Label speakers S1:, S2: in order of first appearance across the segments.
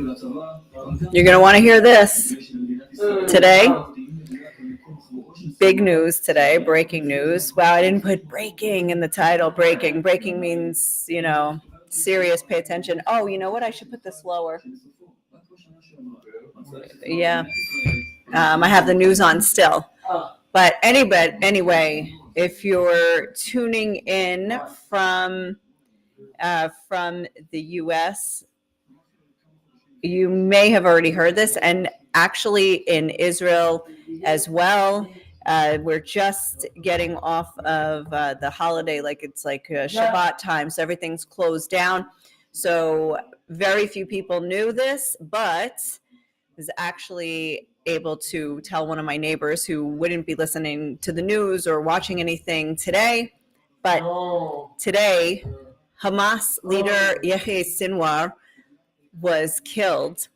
S1: You're going to want to hear this today. Big news today, breaking news. Wow, I didn't put breaking in the title. Breaking. Breaking means, serious, pay attention. Oh, you know what? I should put this lower. Yeah. I have the news on still. But anyway, if you're tuning in from the U.S., you may have already heard this, and actually in Israel as well. We're just getting off of the holiday, it's like Shabbat time, so everything's closed down. So very few people knew this, but was actually able to tell one of my neighbors who wouldn't be listening to the news or watching anything today. But today, Hamas leader Yahya Sinwar was killed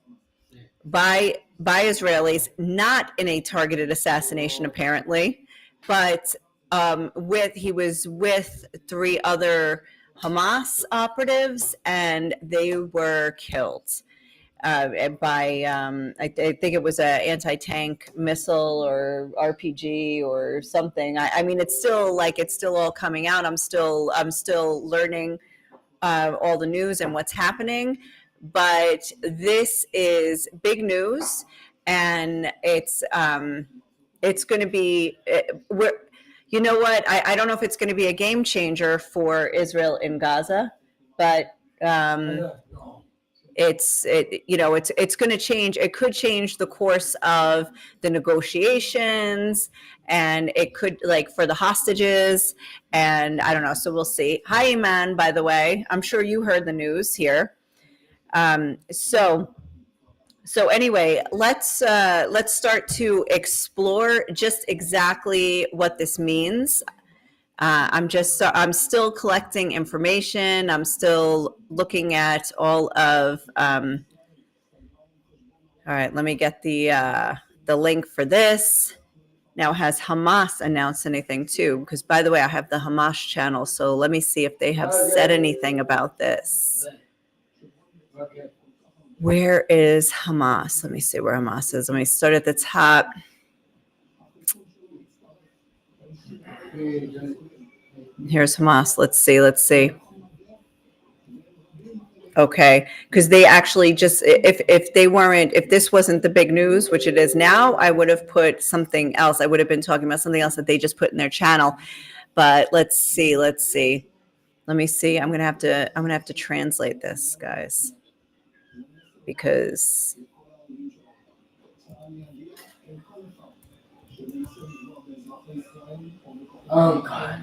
S1: by Israelis, not in a targeted assassination apparently, but he was with 3 other Hamas operatives, and they were killed by I think it was an anti-tank missile or RPG or something. I mean, it's still all coming out. I'm still learning all the news and what's happening. But this is big news, and it's going to be. You know what? I don't know if it's going to be a game changer for Israel in Gaza, but it's going to change. It could change the course of the negotiations, and it could, for the hostages, and I don't know. So we'll see. Hi, Iman, by the way. I'm sure you heard the news here. So anyway, let's start to explore just exactly what this means. I'm still collecting information. I'm still looking at all of. All right, let me get the link for this. Now, has Hamas announced anything too? Because, by the way, I have the Hamas channel, so let me see if they have said anything about this. Where is Hamas? Let me see where Hamas is. Let me start at the top. Here's Hamas. Let's see. Okay, because they actually just, if this wasn't the big news, which it is now, I would have put something else. I would have been talking about something else that they just put in their channel. But let's see. Let me see. I'm gonna have to translate this, guys, because oh God.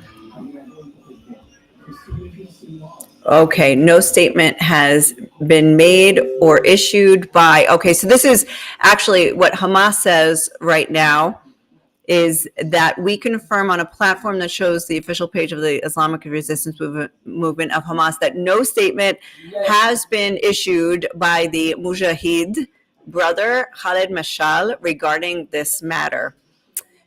S1: Okay, no statement has been made or issued by. Okay, so this is actually what Hamas says right now, is that we confirm on a platform that shows the official page of the Islamic Resistance Movement of Hamas that no statement has been issued by the Mujahid brother Khalid Mashal regarding this matter.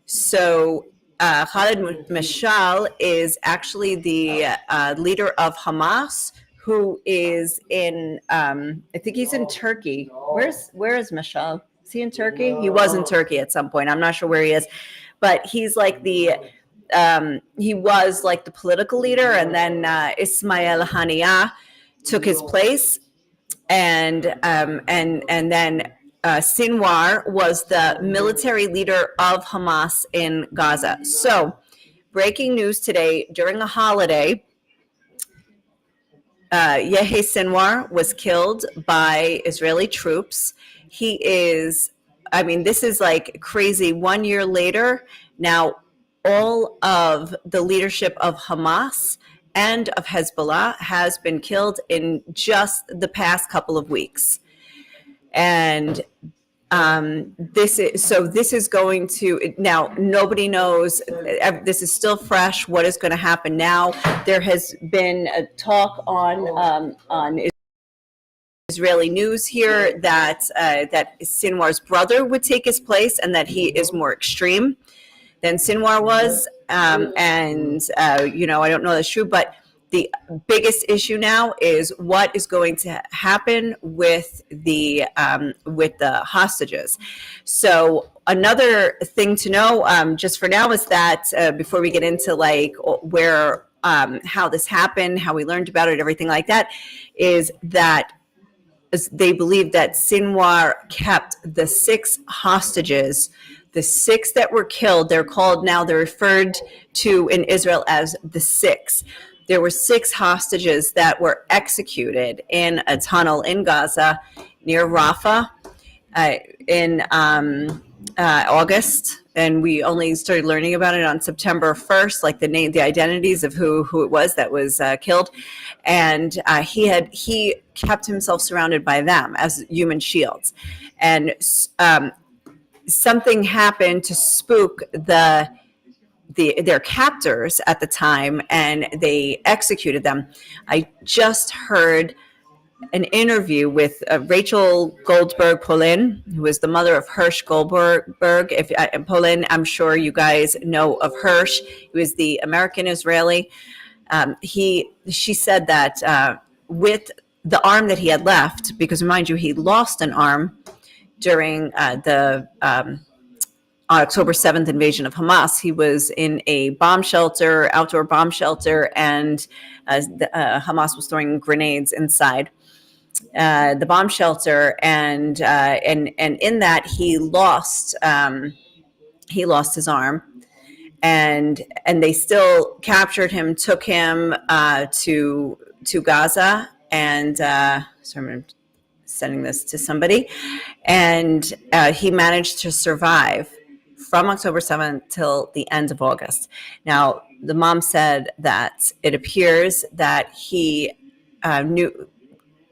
S1: So Khalid Mashal is actually the leader of Hamas, who is in, I think he's in Turkey. Where is Mashal? Is he in Turkey? He was in Turkey at some point. I'm not sure where he is, but he's like he was like the political leader, and then Ismail Haniyeh took his place, and then Sinwar was the military leader of Hamas in Gaza. So, breaking news today, during a holiday, Yahya Sinwar was killed by Israeli troops. He is, this is like crazy. 1 year later, now all of the leadership of Hamas and of Hezbollah has been killed in just the past couple of weeks. And this is going to, now nobody knows, this is still fresh, what is going to happen now. There has been a talk on Israeli news here that Sinwar's brother would take his place, and that he is more extreme than Sinwar was. I don't know that's true, but the biggest issue now is what is going to happen with the hostages. So another thing to know, just for now, is that before we get into like where how this happened, how we learned about it, everything like that, is that they believe that Sinwar kept the 6 hostages, the 6 that were killed. They're referred to in Israel as the 6. There were 6 hostages that were executed in a tunnel in Gaza near Rafah in August, and we only started learning about it on September 1st, like the identities of who it was that was killed. And he kept himself surrounded by them as human shields. And something happened to spook their captors at the time, and they executed them. I just heard an interview with Rachel Goldberg-Polin, who is the mother of Hirsch Goldberg. Polin, I'm sure you guys know of Hirsch. He was the American-Israeli. She said that with the arm that he had left, because mind you, he lost an arm during the October 7th invasion of Hamas. He was in a outdoor bomb shelter, and Hamas was throwing grenades inside the bomb shelter, and in that he lost his arm, and they still captured him, took him to Gaza, and sorry, I'm sending this to somebody, and he managed to survive from October 7th till the end of August. Now, the mom said that it appears that he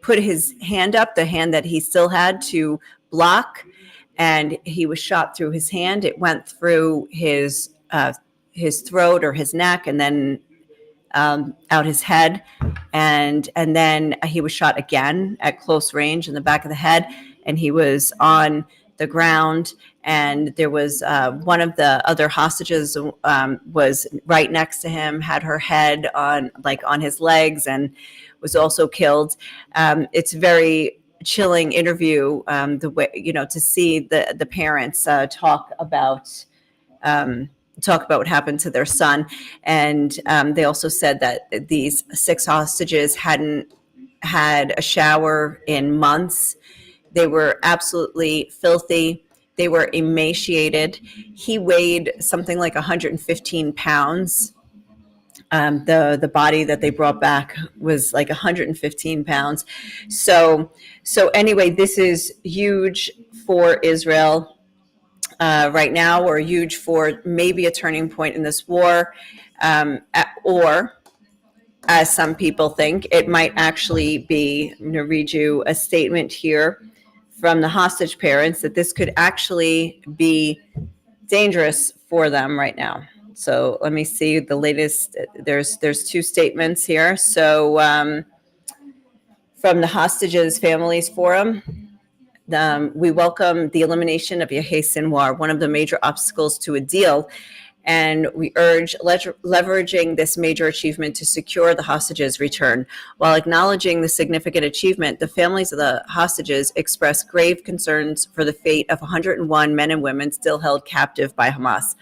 S1: put his hand up, the hand that he still had, to block, and he was shot through his hand. It went through his throat or his neck, and then out his head, and then he was shot again at close range in the back of the head, and he was on the ground. And there was one of the other hostages was right next to him, had her head on his legs, and was also killed. It's a very chilling interview, the way, to see the parents talk about what happened to their son. And they also said that these 6 hostages hadn't had a shower in months. They were absolutely filthy. They were emaciated. He weighed something like 115 pounds. The body that they brought back was like 115 pounds. So anyway, this is huge for Israel right now, or huge for maybe a turning point in this war, or as some people think, it might actually be. I'm going to read you a statement here from the hostage parents that this could actually be dangerous for them right now. So let me see the latest. There's 2 statements here. So from the Hostages Families Forum, we welcome the elimination of Yahya Sinwar, one of the major obstacles to a deal, and we urge leveraging this major achievement to secure the hostages' return. While acknowledging the significant achievement, the families of the hostages express grave concerns for the fate of 101 men and women still held captive by Hamas,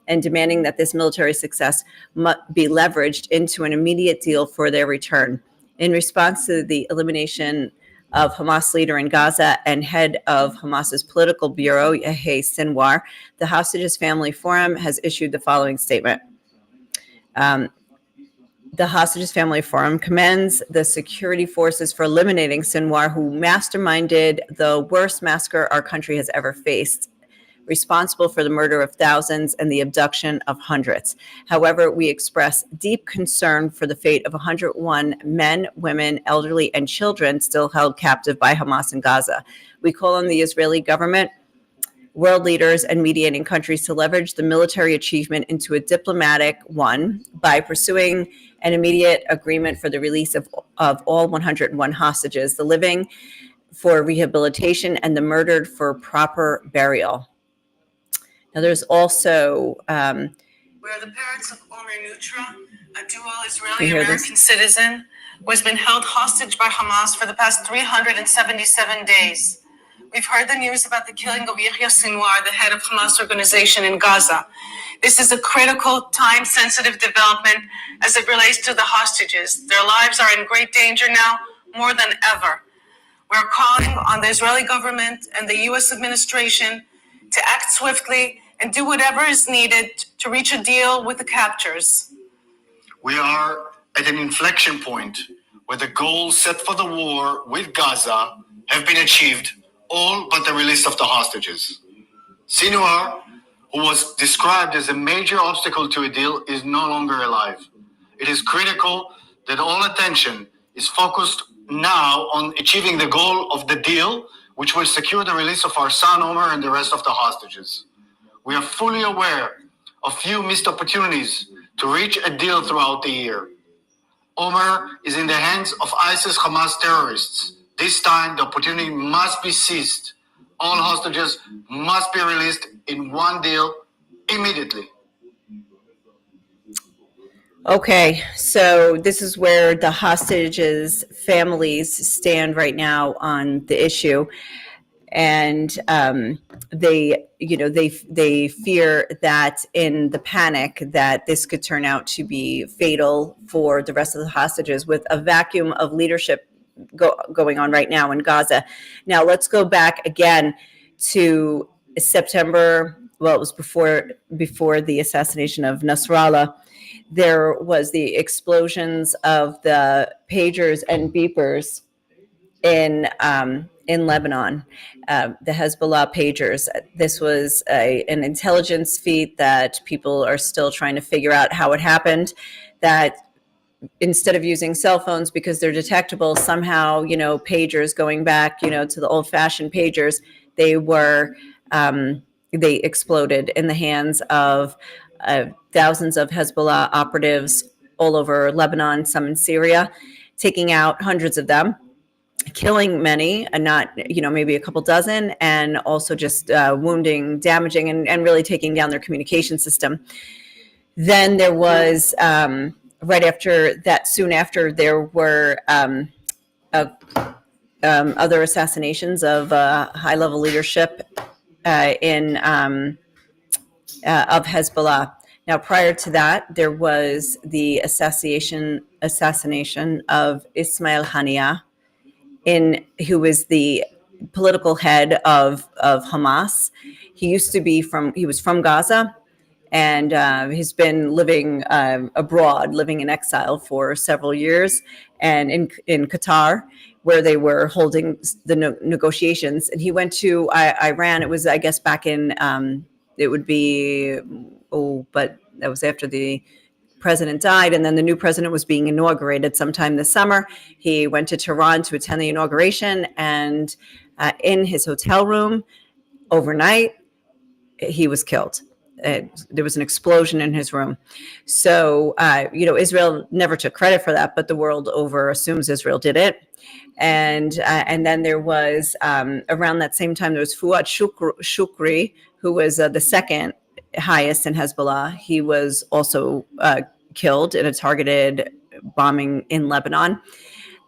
S1: and demanding that this military success must be leveraged into an immediate deal for their return. In response to the elimination of Hamas leader in Gaza and head of Hamas's political bureau, Yahya Sinwar, the Hostages Family Forum has issued the following statement. The Hostages Family Forum commends the security forces for eliminating Sinwar, who masterminded the worst massacre our country has ever faced, responsible for the murder of thousands and the abduction of hundreds. However, we express deep concern for the fate of 101 men, women, elderly, and children still held captive by Hamas in Gaza. We call on the Israeli government, world leaders, and mediating countries to leverage the military achievement into a diplomatic one by pursuing an immediate agreement for the release of all 101 hostages, the living for rehabilitation, and the murdered for proper burial. Now, there's also
S2: where the parents of Omer Nutra a dual Israeli-American citizen, who has been held hostage by Hamas for the past 377 days. We've heard the news about the killing of Yahya Sinwar, the head of Hamas organization in Gaza. This is a critical, time-sensitive development as it relates to the hostages. Their lives are in great danger now, more than ever. We're calling on the Israeli government and the U.S. administration to act swiftly and do whatever is needed to reach a deal with the captors.
S3: We are at an inflection point where the goals set for the war with Gaza have been achieved, all but the release of the hostages. Sinwar, who was described as a major obstacle to a deal, is no longer alive. It is critical that all attention is focused now on achieving the goal of the deal, which will secure the release of our son Omer and the rest of the hostages. We are fully aware of few missed opportunities to reach a deal throughout the year. Omer is in the hands of ISIS Hamas terrorists. This time, the opportunity must be seized. All hostages must be released in one deal immediately.
S1: Okay, so this is where the hostages' families stand right now on the issue, and they fear that in the panic that this could turn out to be fatal for the rest of the hostages, with a vacuum of leadership going on right now in Gaza. Now let's go back again to September. Well, it was before the assassination of Nasrallah. There was the explosions of the pagers and beepers in Lebanon, the Hezbollah pagers. This was an intelligence feat that people are still trying to figure out how it happened, that instead of using cell phones because they're detectable, somehow, pagers, going back, to the old-fashioned pagers, they exploded in the hands of thousands of Hezbollah operatives all over Lebanon, some in Syria, taking out hundreds of them, killing many, and not, maybe a couple dozen, and also just wounding, damaging, and really taking down their communication system. Then there was, right after that, soon after, there were other assassinations of high-level leadership of Hezbollah. Now, prior to that, there was the assassination of Ismail Haniyeh, who was the political head of Hamas. He was from Gaza, and he's been living abroad, living in exile for several years, and in Qatar, where they were holding the negotiations. And he went to Iran. It was, I guess, back in, but that was after the president died, and then the new president was being inaugurated sometime this summer. He went to Tehran to attend the inauguration, and in his hotel room overnight, he was killed. There was an explosion in his room. So, Israel never took credit for that, but the world over assumes Israel did it. And then there was, around that same time, there was Fuad Shukri, who was the second highest in Hezbollah. He was also killed in a targeted bombing in Lebanon.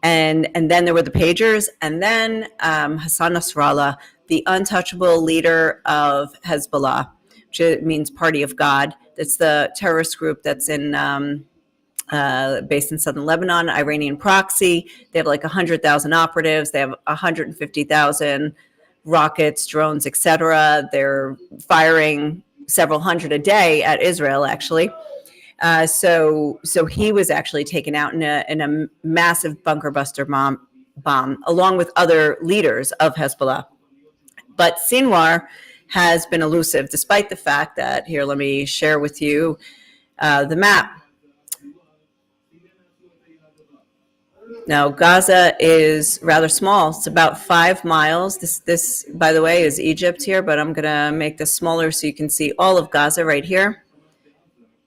S1: And then there were the pagers, and then Hassan Nasrallah, the untouchable leader of Hezbollah, which means Party of God. That's the terrorist group that's based in southern Lebanon, Iranian proxy. They have like 100,000 operatives. They have 150,000 rockets, drones, etc. They're firing several hundred a day at Israel, actually. So he was actually taken out in a massive bunker buster bomb, along with other leaders of Hezbollah. But Sinwar has been elusive, despite the fact that, here, let me share with you the map. Now, Gaza is rather small. It's about 5 miles. This, by the way, is Egypt here, but I'm going to make this smaller so you can see all of Gaza right here.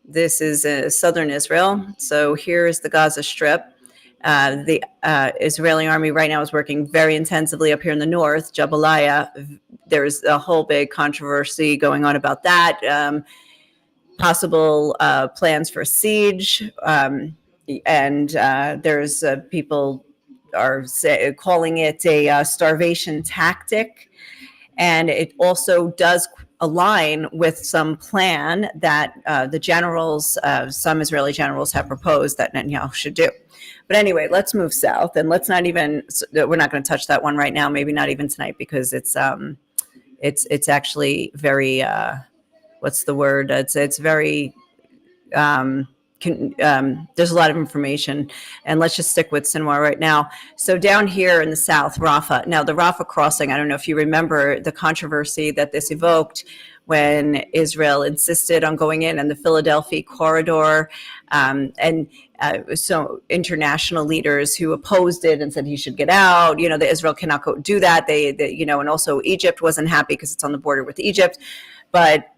S1: This is southern Israel. So here is the Gaza Strip. The Israeli army right now is working very intensively up here in the north, Jabalia. There's a whole big controversy going on about that. possible plans for siege, and there's people are calling it a starvation tactic. And it also does align with some plan that the generals, some Israeli generals, have proposed that Netanyahu should do. But anyway, let's move south, and let's not even. We're not going to touch that one right now. Maybe not even tonight, because it's actually very. What's the word? It's very. There's a lot of information, and let's just stick with Sinwar right now. So down here in the south, Rafah. Now the Rafah crossing, I don't know if you remember the controversy that this evoked when Israel insisted on going in, and the Philadelphia corridor, so international leaders who opposed it and said he should get out. You know, that Israel cannot go do that. They and also Egypt wasn't happy because it's on the border with Egypt, but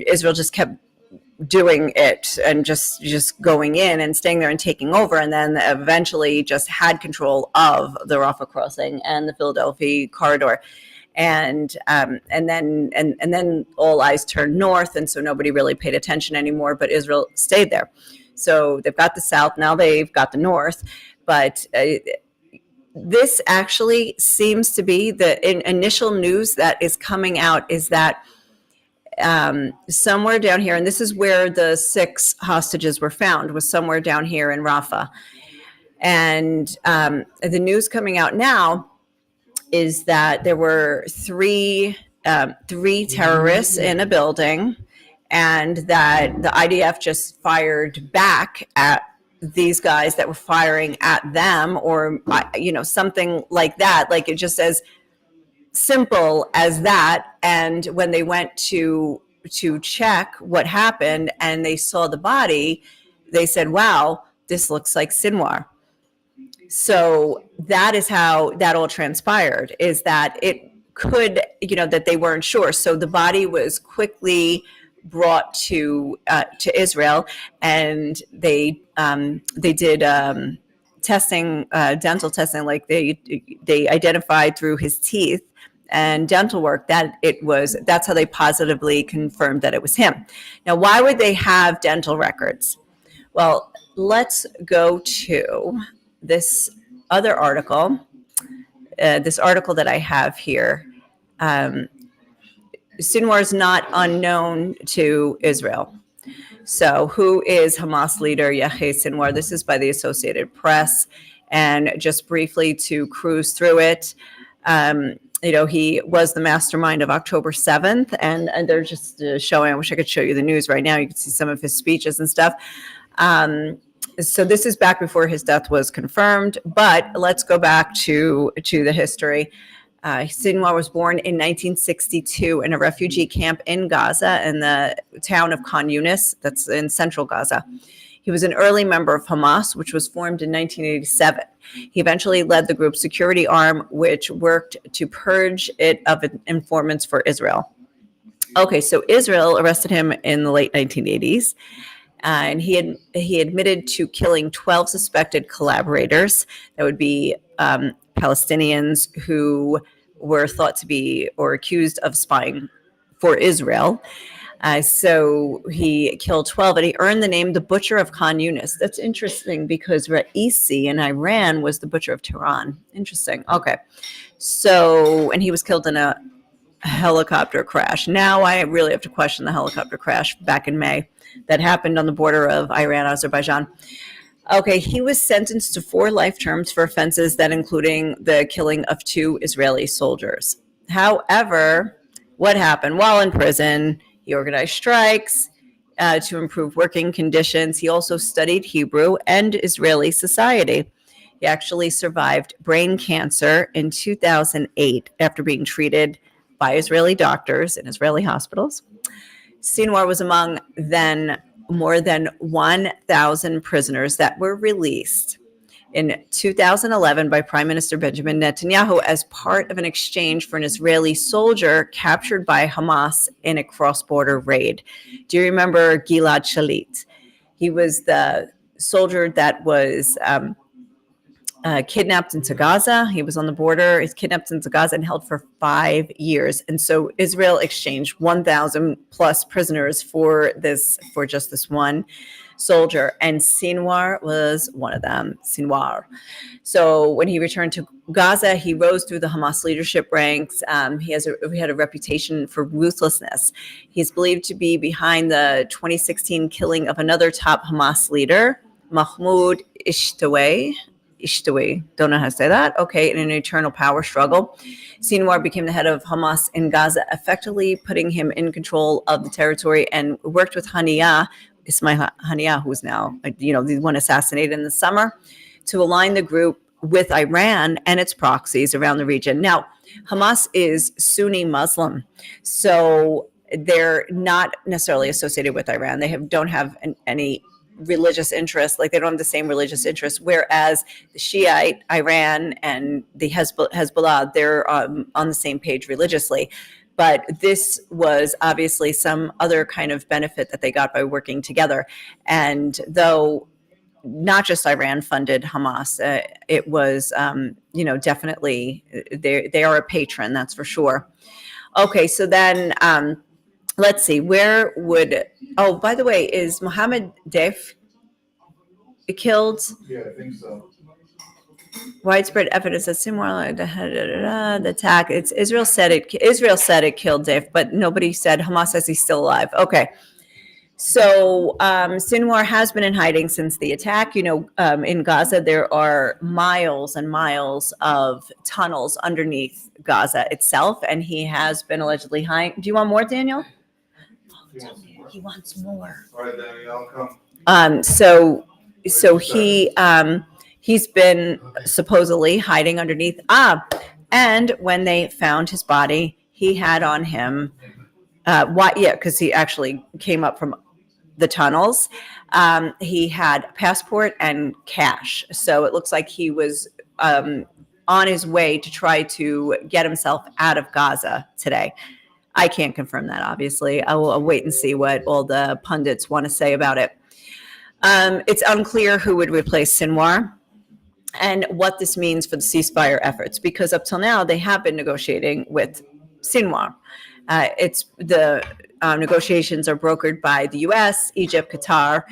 S1: Israel just kept doing it and just going in and staying there and taking over, and then eventually just had control of the Rafah crossing and the Philadelphia corridor, and then all eyes turned north, and so nobody really paid attention anymore. But Israel stayed there. So they've got the south, now they've got the north, but this actually seems to be the initial news that is coming out is that somewhere down here, and this is where the 6 hostages were found, was somewhere down here in Rafah. And the news coming out now is that there were three terrorists in a building, and that the IDF just fired back at these guys that were firing at them, or something like that. Like, it just says simple as that. And when they went to check what happened and they saw the body, they said, wow, this looks like Sinwar. So that is how that all transpired, is that it could, that they weren't sure. So the body was quickly brought to Israel, and they did testing, dental testing, like they identified through his teeth and dental work that's how they positively confirmed that it was him. Now, why would they have dental records? Well, let's go to this other article, this article that I have here. Sinwar is not unknown to Israel. So who is Hamas leader Yahya Sinwar? This is by the Associated Press. And just briefly to cruise through it, he was the mastermind of October 7th, and they're just showing, I wish I could show you the news right now. You can see some of his speeches and stuff. So this is back before his death was confirmed, but let's go back to the history. Sinwar was born in 1962 in a refugee camp in Gaza, in the town of Khan Yunis, that's in central Gaza. He was an early member of Hamas, which was formed in 1987. He eventually led the group's security arm, which worked to purge it of informants for Israel. Okay, so Israel arrested him in the late 1980s, and he admitted to killing 12 suspected collaborators. That would be Palestinians who were thought to be or accused of spying for Israel. So he killed 12, and he earned the name the Butcher of Khan Yunis. That's interesting because Raisi in Iran was the Butcher of Tehran. Interesting. Okay. So, and he was killed in a helicopter crash. Now I really have to question the helicopter crash back in May that happened on the border of Iran, Azerbaijan. Okay, he was sentenced to 4 life terms for offenses that including the killing of 2 Israeli soldiers. However, what happened while in prison? He organized strikes to improve working conditions. He also studied Hebrew and Israeli society. He actually survived brain cancer in 2008 after being treated by Israeli doctors in Israeli hospitals. Sinwar was among then more than 1,000 prisoners that were released in 2011 by Prime Minister Benjamin Netanyahu as part of an exchange for an Israeli soldier captured by Hamas in a cross-border raid. Do you remember Gilad Shalit? He was the soldier that was kidnapped into Gaza. He was on the border. He's kidnapped into Gaza and held for 5 years. And so Israel exchanged 1,000 plus prisoners for just this one soldier. And Sinwar was one of them. Sinwar. So when he returned to Gaza, he rose through the Hamas leadership ranks. He had a reputation for ruthlessness. He's believed to be behind the 2016 killing of another top Hamas leader, Mahmoud Ishtaway, don't know how to say that. Okay, in an eternal power struggle. Sinwar became the head of Hamas in Gaza, effectively putting him in control of the territory, and worked with Ismail Haniyeh, who's now, the one assassinated in the summer, to align the group with Iran and its proxies around the region. Now, Hamas is Sunni Muslim, so they're not necessarily associated with Iran. They don't have any religious interests, like they don't have the same religious interests, whereas the Shiite, Iran, and the Hezbollah, they're on the same page religiously. But this was obviously some other kind of benefit that they got by working together. And though not just Iran funded Hamas, it was, definitely they are a patron, that's for sure. Okay, so then let's see, by the way, is Mohammed Deif killed?
S4: Yeah, I think so.
S1: Widespread evidence that Sinwar the attack. Israel said it killed Deif, but nobody said. Hamas says he's still alive. Okay. So Sinwar has been in hiding since the attack. In Gaza, there are miles and miles of tunnels underneath Gaza itself, and he has been allegedly hiding. Do you want more, Daniel? He wants more.
S4: All right, Danny, I'll come.
S1: So he's been supposedly hiding underneath. And when they found his body, he had on him. Because he actually came up from the tunnels. He had a passport and cash. So it looks like he was on his way to try to get himself out of Gaza today. I can't confirm that, obviously. I'll wait and see what all the pundits want to say about it. It's unclear who would replace Sinwar and what this means for the ceasefire efforts, because up till now, they have been negotiating with Sinwar. It's the negotiations are brokered by the U.S., Egypt, Qatar,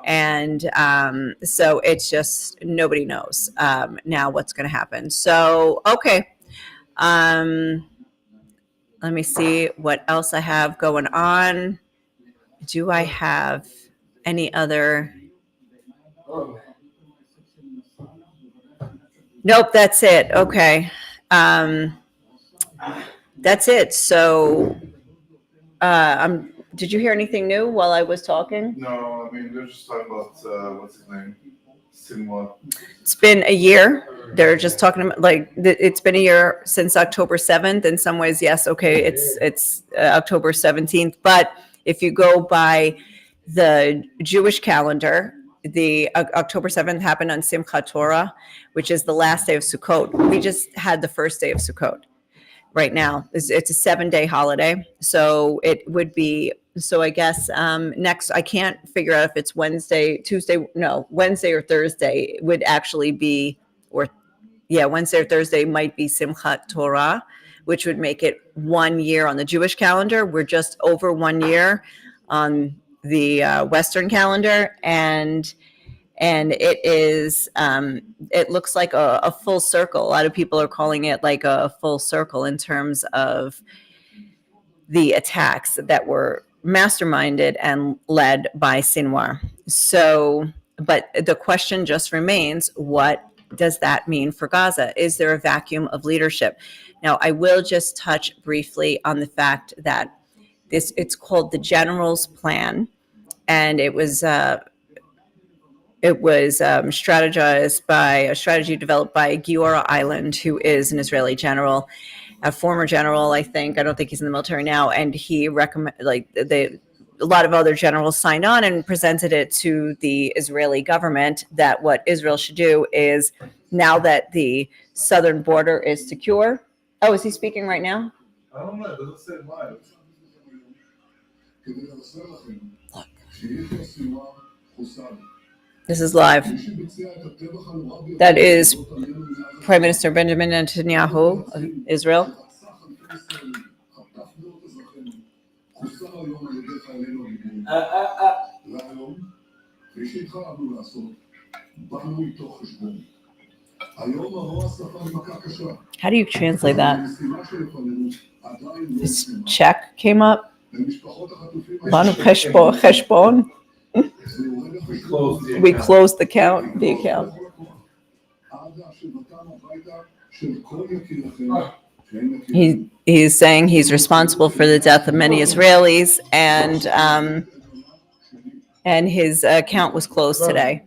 S1: and so it's just nobody knows now what's going to happen. So, okay. Let me see what else I have going on. Do I have any other? Nope, that's it. Okay. That's it. So, did you hear anything new while I was talking?
S4: No, I mean, they're just talking about, what's his name? Sinwar.
S1: It's been a year. They're just talking about, it's been a year since October 7th. In some ways, yes, okay, it's October 17th. But if you go by the Jewish calendar, the October 7th happened on Simchat Torah, which is the last day of Sukkot. We just had the first day of Sukkot. Right now, it's a 7-day holiday, so it would be. So I guess next, I can't figure out if it's Wednesday or Thursday. It would actually be, Wednesday or Thursday might be Simchat Torah, which would make it 1 year on the Jewish calendar. We're just over 1 year on the Western calendar, and it is it looks like a full circle. A lot of people are calling it like a full circle in terms of the attacks that were masterminded and led by Sinwar. So, but the question just remains, what does that mean for Gaza? Is there a vacuum of leadership? Now, I will just touch briefly on the fact that it's called the General's Plan, and it was strategized by a strategy developed by Giora Eiland, who is an Israeli general, a former general, I think. I don't think he's in the military now. And he a lot of other generals signed on and presented it to the Israeli government that what Israel should do is, now that the southern border is secure. Oh, is he speaking right now?
S4: I don't know. It doesn't say live.
S1: Look. This is live. That is Prime Minister Benjamin Netanyahu of Israel. How do you translate that? This check came up. Banu cheshbon. We closed the account. He's saying he's responsible for the death of many Israelis, and his account was closed today.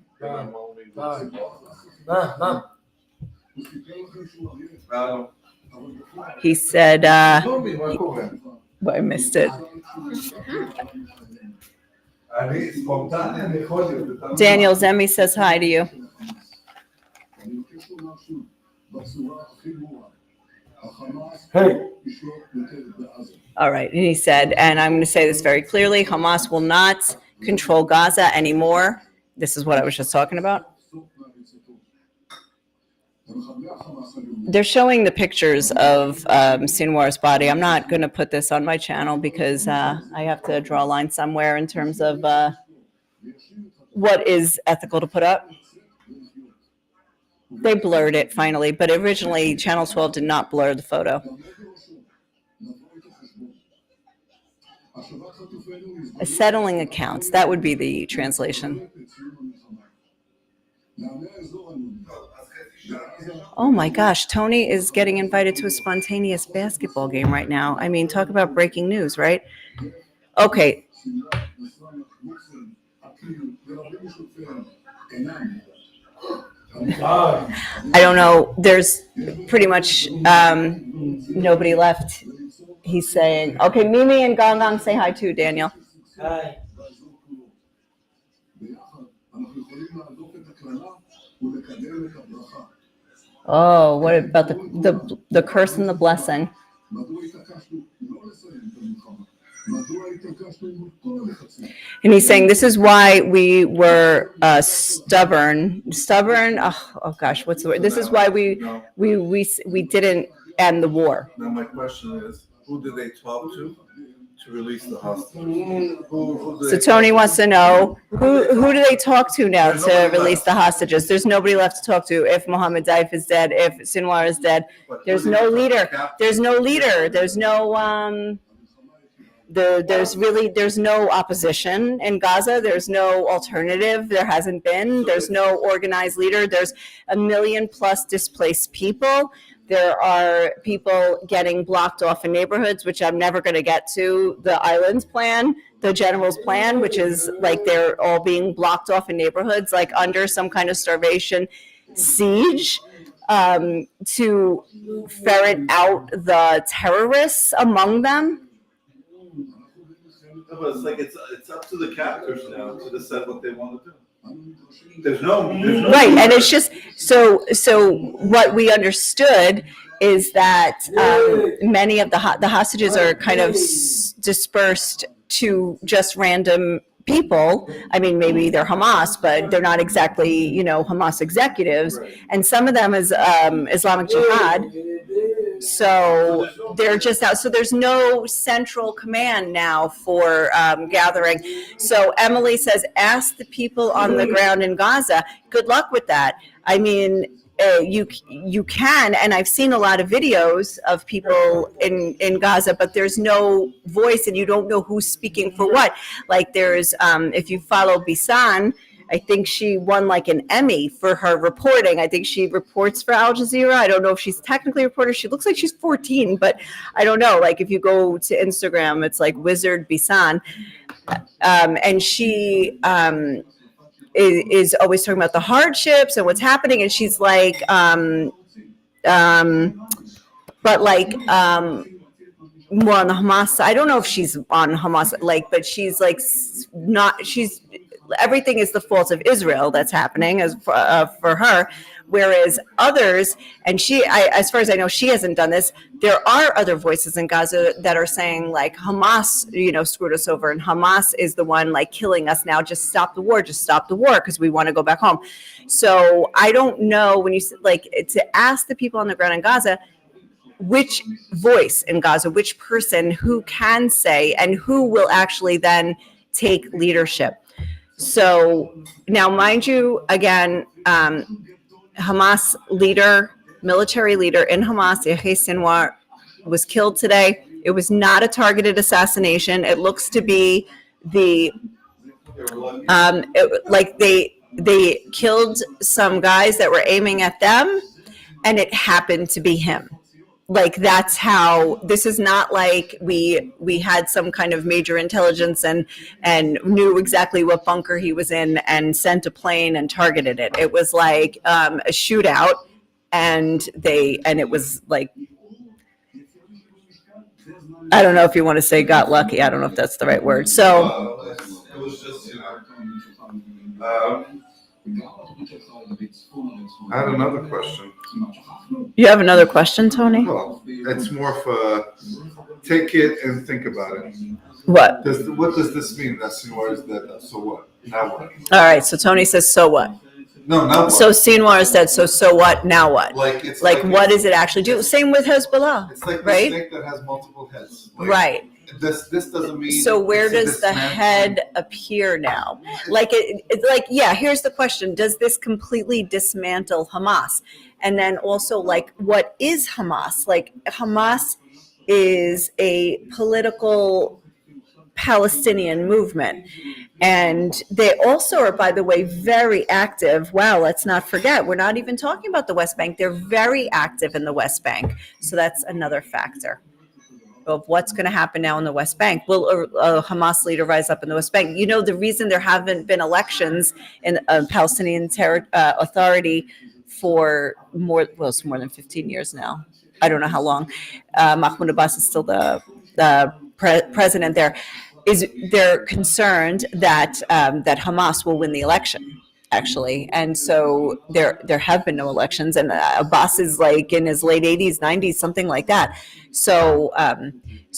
S1: He said, I missed it. Daniel Zemi says hi to you.
S5: Hey.
S1: All right. And he said, and I'm going to say this very clearly, Hamas will not control Gaza anymore. This is what I was just talking about. They're showing the pictures of Sinwar's body. I'm not going to put this on my channel because I have to draw a line somewhere in terms of what is ethical to put up. They blurred it finally, but originally Channel 12 did not blur the photo. Settling accounts, that would be the translation. Oh my gosh, Tony is getting invited to a spontaneous basketball game right now. I mean, talk about breaking news, right? Okay. I don't know. There's pretty much nobody left. He's saying, okay, Mimi and Gong Gong say hi too, Daniel.
S5: Hi.
S1: Oh, what about the curse and the blessing? And he's saying this is why we were stubborn. Oh gosh, what's the word? This is why we didn't end the war.
S4: Now my question is, who did they talk to release the hostages?
S1: So Tony wants to know who do they talk to now to release the hostages? There's nobody left to talk to. If Mohammed Daif is dead, if Sinwar is dead, there's no leader. There's no leader. There's no there's no opposition in Gaza. There's no alternative. There hasn't been. There's no organized leader. There's 1 million plus displaced people. There are people getting blocked off in neighborhoods, which I'm never going to get to. The islands plan, the general's plan, which is like they're all being blocked off in neighborhoods, like under some kind of starvation siege, to ferret out the terrorists among them.
S4: No, but it's like it's up to the captors now to decide what they want to do. There's no
S1: right, and it's just so what we understood is that many of the hostages are kind of dispersed to just random people. I mean, maybe they're Hamas, but they're not exactly, Hamas executives. Right. And some of them is Islamic Jihad. So they're just out. So there's no central command now for gathering. So Emily says, ask the people on the ground in Gaza. Good luck with that. I mean, you can, and I've seen a lot of videos of people in Gaza, but there's no voice and you don't know who's speaking for what. Like there's, if you follow Bisan, I think she won like an Emmy for her reporting. I think she reports for Al Jazeera. I don't know if she's technically a reporter. She looks like she's 14, but I don't know. Like if you go to Instagram, it's like Wizard Bisan. And she is always talking about the hardships and what's happening. And she's like, but like more on the Hamas side. I don't know if she's on Hamas, but she's like not, everything is the fault of Israel that's happening as for her, Whereas others, and as far as I know, she hasn't done this. There are other voices in Gaza that are saying like Hamas, screwed us over, and Hamas is the one like killing us now. Just stop the war, because we want to go back home. So I don't know when you like to ask the people on the ground in Gaza, which voice in Gaza, which person who can say and who will actually then take leadership. So now, mind you, again, Hamas leader, military leader in Hamas, Sinwar, was killed today. It was not a targeted assassination. It looks to be they killed some guys that were aiming at them, and it happened to be him. Like, that's how, this is not like we had some kind of major intelligence and knew exactly what bunker he was in and sent a plane and targeted it. It was like a shootout, and it was like, I don't know if you want to say got lucky. I don't know if that's the right word. So
S4: it was just, I had another question.
S1: You have another question, Tony?
S4: Well, it's more of a take it and think about it.
S1: What?
S4: What does this mean? That Sinwar is dead. So what? Now what?
S1: All right. So Tony says, so what?
S4: No, now what?
S1: So Sinwar is dead. So what? Now what?
S4: It's
S1: what does it actually do? Same with Hezbollah.
S4: It's like
S1: right?
S4: a snake that has multiple heads.
S1: Right.
S4: This doesn't mean.
S1: So where does the head appear now? It's like, yeah, here's the question. Does this completely dismantle Hamas? And then also, like, what is Hamas? Like, Hamas is a political Palestinian movement. And they also are, by the way, very active. Wow, let's not forget, we're not even talking about the West Bank. They're very active in the West Bank. So that's another factor of what's going to happen now in the West Bank. Will a Hamas leader rise up in the West Bank? The reason there haven't been elections in Palestinian Authority for it's more than 15 years now. I don't know how long. Mahmoud Abbas is still the president there. They're concerned that that Hamas will win the election, actually, and so there have been no elections, and Abbas is like in his late 80s, 90s, something like that. So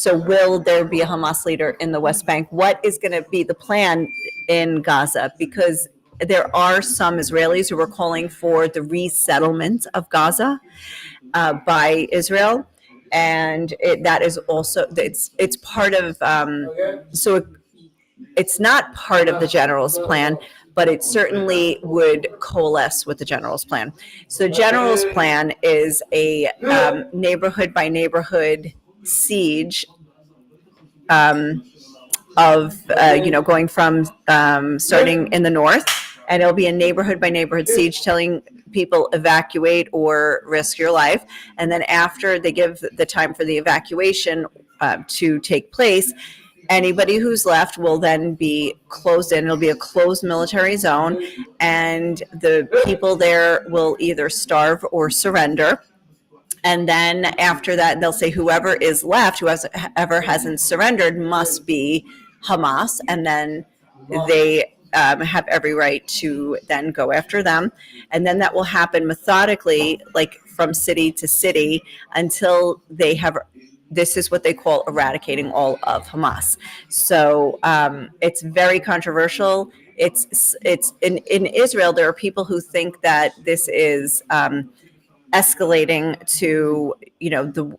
S1: will there be a Hamas leader in the West Bank? What is going to be the plan in Gaza? Because there are some Israelis who are calling for the resettlement of Gaza by Israel. And that is also, it's part of, so it's not part of the general's plan, but it certainly would coalesce with the general's plan. So the general's plan is a neighborhood by neighborhood siege of, going from starting in the north, and it'll be a neighborhood by neighborhood siege telling people evacuate or risk your life. And then after they give the time for the evacuation to take place, anybody who's left will then be closed in. It'll be a closed military zone, and the people there will either starve or surrender. And then after that, they'll say whoever is left, whoever hasn't surrendered, must be Hamas. And then they have every right to then go after them. And then that will happen methodically, like from city to city, until they have, this is what they call eradicating all of Hamas. So it's very controversial. It's in Israel, there are people who think that this is escalating to, the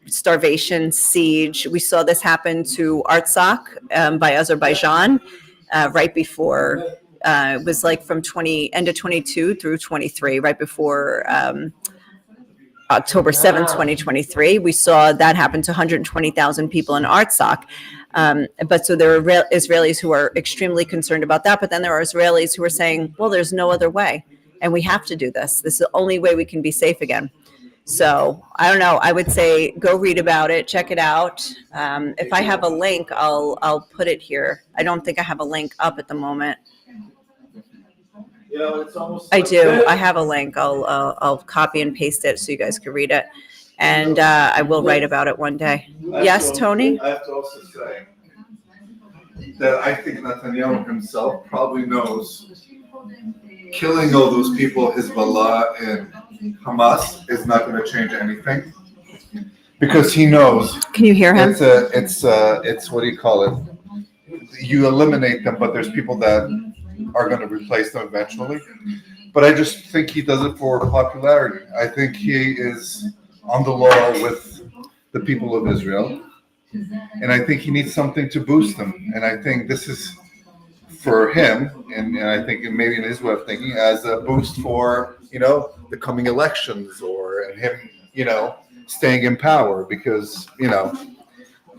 S1: starvation siege. We saw this happen to Artsakh by Azerbaijan right before, it was like from end of 22 through 23, right before October 7th, 2023. We saw that happen to 120,000 people in Artsakh. But so there are Israelis who are extremely concerned about that. But then there are Israelis who are saying, well, there's no other way. And we have to do this. This is the only way we can be safe again. So I don't know. I would say go read about it, check it out. If I have a link, I'll put it here. I don't think I have a link up at the moment.
S5: It's almost.
S1: I do. I have a link. I'll copy and paste it so you guys can read it, and I will write about it one day. Yes, Tony?
S4: I have to also say that I think Netanyahu himself probably knows killing all those people, Hezbollah and Hamas, is not going to change anything because he knows
S1: Can you hear him?
S4: it's what do you call it? You eliminate them, but there's people that are going to replace them eventually. But I just think he does it for popularity. I think he is on the law with the people of Israel, and I think he needs something to boost them. And I think this is for him, and I think maybe in his way of thinking, as a boost for the coming elections or him staying in power because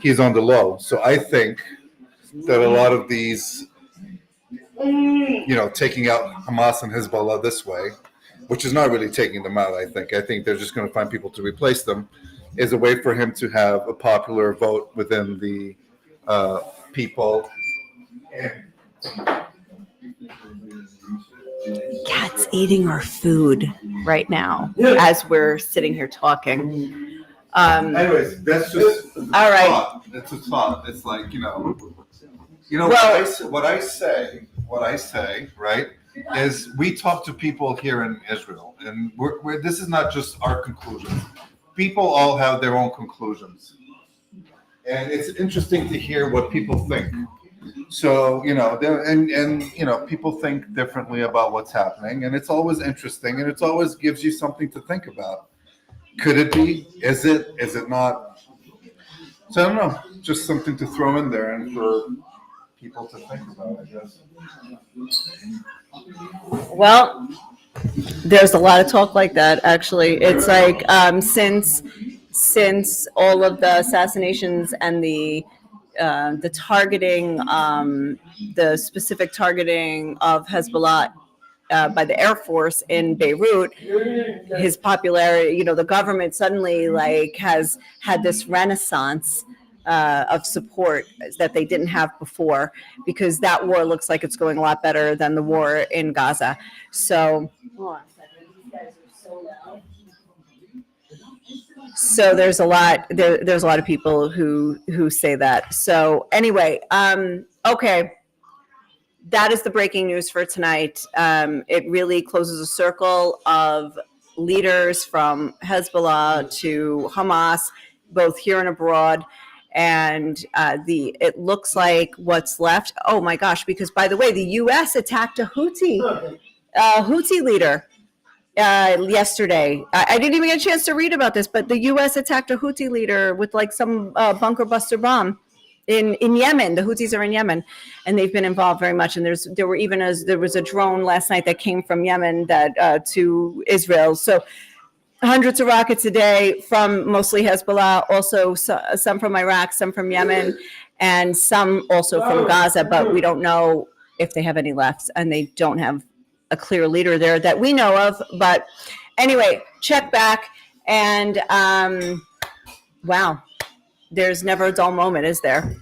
S4: he's on the low. So I think that a lot of these taking out Hamas and Hezbollah this way, which is not really taking them out. I think they're just going to find people to replace them, is a way for him to have a popular vote within the people.
S1: Cat's eating our food right now as we're sitting here talking.
S4: Anyways, that's just
S1: all right.
S4: Thought. It's a thought. It's like
S1: Well,
S4: what I say, right? Is we talk to people here in Israel, and we're this is not just our conclusions. People all have their own conclusions, and it's interesting to hear what people think. So people think differently about what's happening, and it's always interesting, and it always gives you something to think about. Could it be? Is it? Is it not? So I don't know. Just something to throw in there and for people to think about, I guess.
S1: Well, there's a lot of talk like that. Actually, it's like since all of the assassinations and the targeting, the specific targeting of Hezbollah by the Air Force in Beirut, his popularity, the government suddenly has had this renaissance of support that they didn't have before, because that war looks like it's going a lot better than the war in Gaza. So there's a lot there's a lot of people who say that. So anyway, okay. That is the breaking news for tonight. It really closes a circle of leaders from Hezbollah to Hamas, both here and abroad. And it looks like what's left. Oh my gosh! Because by the way, the U.S. attacked a Houthi leader yesterday. I didn't even get a chance to read about this, but the U.S. attacked a Houthi leader with some bunker buster bomb in Yemen. The Houthis are in Yemen, and they've been involved very much. And there was a drone last night that came from Yemen to Israel. So hundreds of rockets a day from mostly Hezbollah, also some from Iraq, some from Yemen, and some also from Gaza. But we don't know if they have any left, and they don't have a clear leader there that we know of. But anyway, check back, and wow. There's never a dull moment, is there?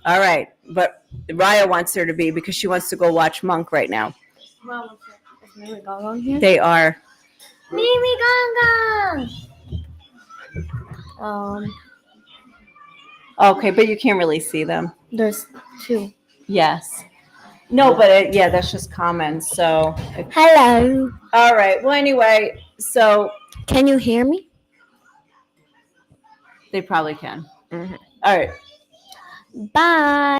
S1: All right. But Raya wants there to be, because she wants to go watch Monk right now.
S6: Mom, is Mimi Gong here?
S1: They are.
S6: Mimi Gong!
S1: Okay, but you can't really see them.
S6: There's two.
S1: Yes. No, but that's just comments. So.
S6: Hello.
S1: All right. Well, anyway, so.
S6: Can you hear me?
S1: They probably can.
S6: Mm-hmm.
S1: All right.
S6: Bye.